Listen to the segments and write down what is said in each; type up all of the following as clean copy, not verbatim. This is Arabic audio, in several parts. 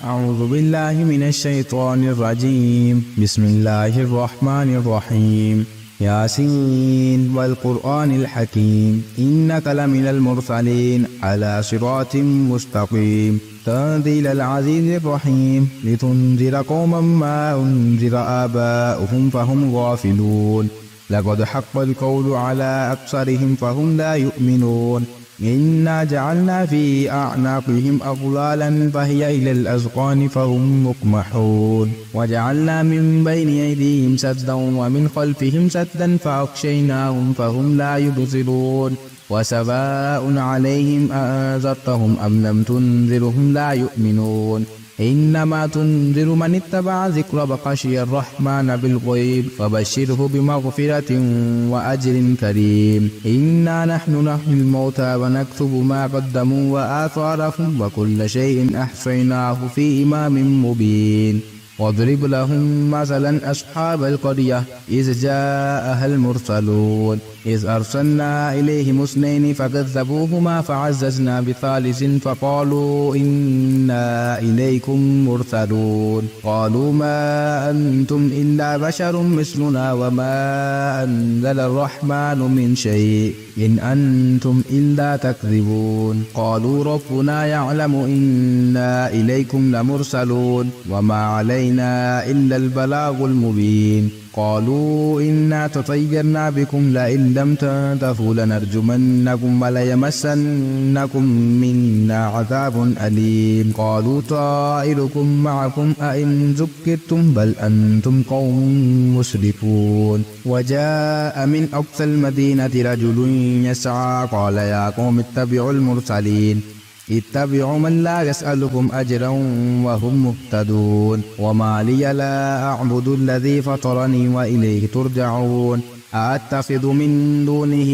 أعوذ بالله من الشيطان الرجيم. بسم الله الرحمن الرحيم. ياسين والقرآن الحكيم إنك لمن المرسلين على صراط مستقيم تنزيل العزيز الرحيم لتنذر قوما ما أنذر آباؤهم فهم غافلون لقد حق القول على أكثرهم فهم لا يؤمنون إنا جعلنا في أعناقهم أغلالا فهي إلى الأذقان فهم مقمحون وجعلنا من بين أيديهم سدا ومن خلفهم سدا فأغشيناهم فهم لا يبصرون وسواء عليهم أأنذرتهم أم لم تنذرهم لا يؤمنون إنما تنذر من اتبع ذكر وخشي الرحمن بالغيب فبشره بمغفرة وأجر كريم. إنا نحن نحيي الموتى ونكتب ما قدموا وآثارهم وكل شيء أحصيناه في إمام مبين. واضرب لهم مثلا أصحاب القرية إذ جاءها المرسلون إذ أرسلنا إليهم اثنين فكذبوهما فعززنا بثالث فقالوا إنا إليكم مرسلون قالوا ما أنتم إلا بشر مثلنا وما أنزل الرحمن من شيء إن أنتم إلا تكذبون قالوا ربنا يعلم إنا إليكم لمرسلون وما علينا إلا البلاغ المبين قالوا إنا تطيرنا بكم لئن لم تنتهوا لنرجمنكم وليمسنكم منا عذاب أليم قالوا طائركم معكم أئن ذكرتم بل أنتم قوم مسرفون وجاء من أقصى المدينة رجل يسعى قال يا قوم اتبعوا المرسلين اتبعوا من لا يسألكم أجرا وهم مهتدون وما لي لا أعبد الذي فطرني وإليه ترجعون أأتخذ من دونه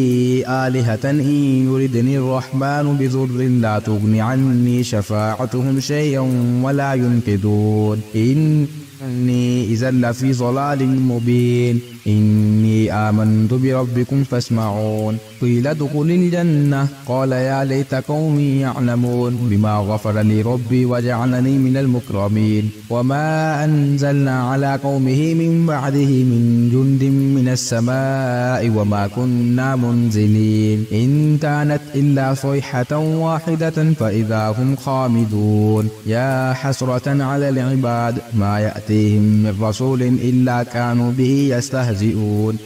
آلهة إن يردني الرحمن بضر لا تغن عني شفاعتهم شيئا ولا ينقذون إني إذا لفي ضلال مبين إني آمنت بربكم فاسمعون قيل ادخل الجنة قال يا ليت قومي يعلمون بما غفر لي ربي وجعلني من المكرمين وما أنزلنا على قومه من بعده من جند من السماء وما كنا منزلين إن كانت إلا صيحة واحدة فإذا هم خامدون يا حسرة على العباد ما يأتيهم من رسول إلا كانوا به يستهزئون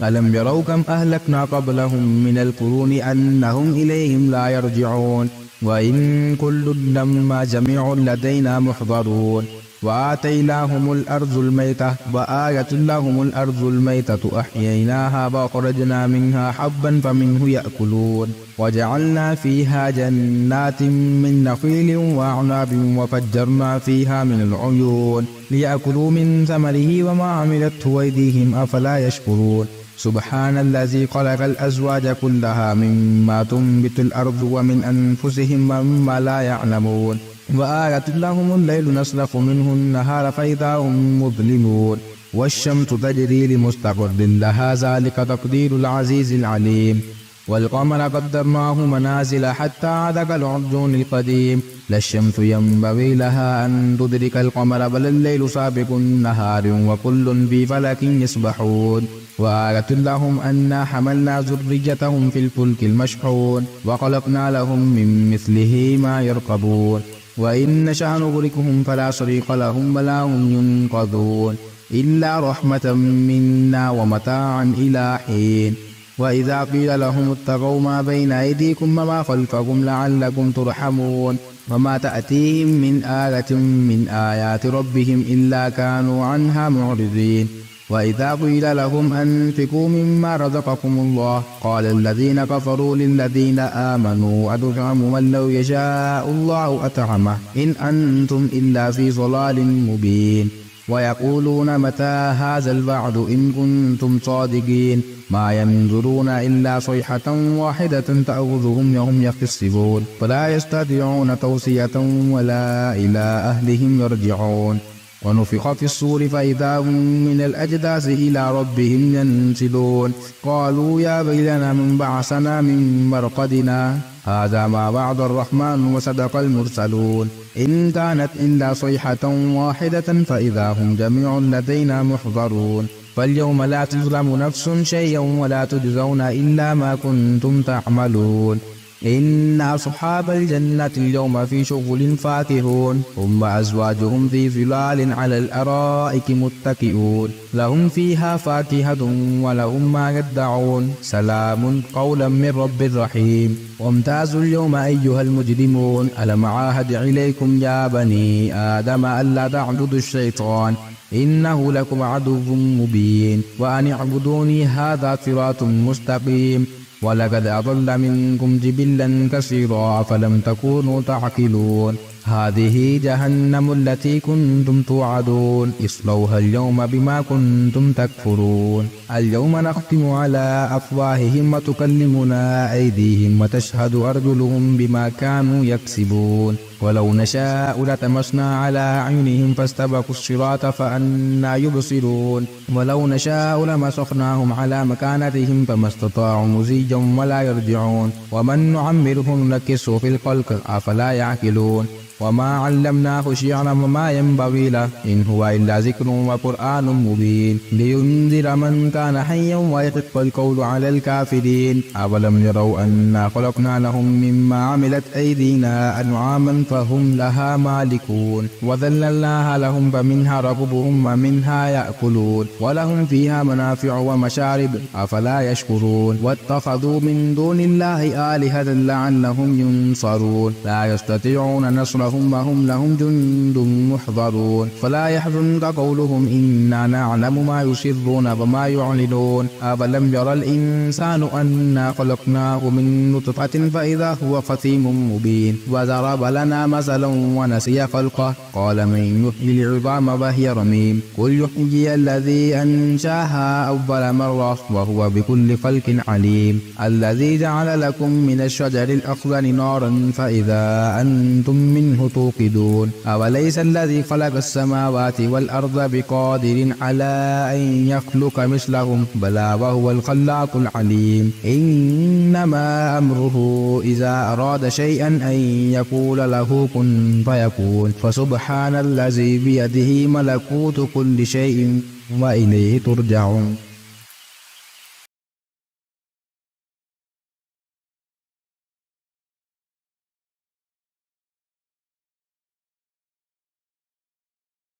ألم يروا كم أهلكنا قبلهم من القرون أنهم إليهم لا يرجعون وإن كل لما جميع لدينا محضرون وآتيناهم الأرض الميتة وآية لهم الأرض الميتة أحييناها وأخرجنا منها حبا فمنه يأكلون وجعلنا فيها جنات من نخيل وأعناب وفجرنا فيها من العيون ليأكلوا من ثمره وما عملته أيديهم أفلا يشكرون سبحان الذي خلق الأزواج كلها مما تنبت الأرض ومن أنفسهم ومما لا يعلمون وآية لهم الليل نسلخ منه النهار فإذا هم مظلمون والشمس تجري لمستقر لها ذلك تقدير العزيز العليم والقمر قدرناه منازل حتى عاد كالعرجون القديم لا الشمس ينبغي لها أن تدرك القمر بل الليل سابق النهار وكل في فلك يسبحون وآية لهم أنا حملنا ذريتهم في الفلك المشحون وخلقنا لهم من مثله ما يركبون وإن نشأ نغرقهم فلا صريخ لهم ولا هم ينقذون إلا رحمة منا ومتاعا إلى حين وإذا قيل لهم اتقوا ما بين أيديكم وما خلفكم لعلكم ترحمون وما تأتيهم من آية من آيات ربهم إلا كانوا عنها معرضين وإذا قيل لهم أنفقوا مما رزقكم الله قال الذين كفروا للذين آمنوا أتطعمون من لو يشاء الله أطعمه إن أنتم إلا في ضلال مبين ويقولون متى هذا الوعد إن كنتم صادقين ما ينظرون إلا صيحة واحدة تأخذهم وهم يخصفون فلا يستطيعون توصية ولا إلى أهلهم يرجعون ونفخ في الصور فإذا هم من الأجداث إلى ربهم ينسلون قالوا يا ويلنا من بعثنا من مرقدنا هذا ما وعد الرحمن وصدق المرسلون إن كانت إلا صيحة واحدة فإذا هم جميع لدينا محضرون فاليوم لا تظلم نفس شيئا ولا تجزون إلا ما كنتم تعملون إن أصحاب الجنة اليوم في شغل فاكهون هم وأزواجهم في ظلال على الأرائك متكئون لهم فيها فاكهة ولهم ما يدعون سلام قولا من رب رحيم وامتازوا اليوم أيها المجرمون ألم عاهد إليكم يا بني آدم ألا تعبدوا الشيطان إنه لكم عدو مبين وأن اعبدوني هذا صراط مستقيم ولقد أضل منكم جبلا كثيرا فلم تكونوا تعقلون هذه جهنم التي كنتم توعدون اصلوها اليوم بما كنتم تكفرون اليوم نختم على أفواههم وتكلمنا أيديهم وتشهد أرجلهم بما كانوا يكسبون ولو نشاء لتمسنا على أعينهم فاستبقوا الصراط فأنى يبصرون ولو نشاء لمسخناهم على مكانتهم فما استطاعوا مزيا ولا يرجعون ومن نعمره نكسه في الخلق أفلا يعقلون وما علمناه شعرا وما ينبغي له إن هو إلا ذكر وقرآن مبين لينذر من كان حيا ويحق القول على الكافرين أولم يروا أنا خلقنا لهم مما عملت أيدينا أنعاما فهم لها مالكون وذللناها لهم فمنها ركوبهم ومنها يأكلون ولهم فيها منافع ومشارب أفلا يشكرون واتخذوا من دون الله آلهة لعلهم ينصرون لا يستطيعون نصرهم وهم لهم جند محضرون فلا يحزنك قولهم إنا نعلم ما يسرون وما يعلنون أولم يرى الإنسان أنا خلقناه من نطفة فإذا هو خصيم مبين وضرب لنا مثلا ونسي خلقه قال من يحيي العظام وهي رميم قل يحيي الذي أنشاها أول مرة وهو بكل خلق عليم الذي جعل لكم من الشجر الأخضر نارا فإذا أنتم منه توقدون أوليس الذي خلق السماوات والأرض بقادر على أن يخلق مثلهم بلى وهو الخلاق العليم إنما أمره إذا أراد شيئا أن يقول له كن فيكون فسبحان الذي بيده ملكوت كل شيء وإليه ترجعون.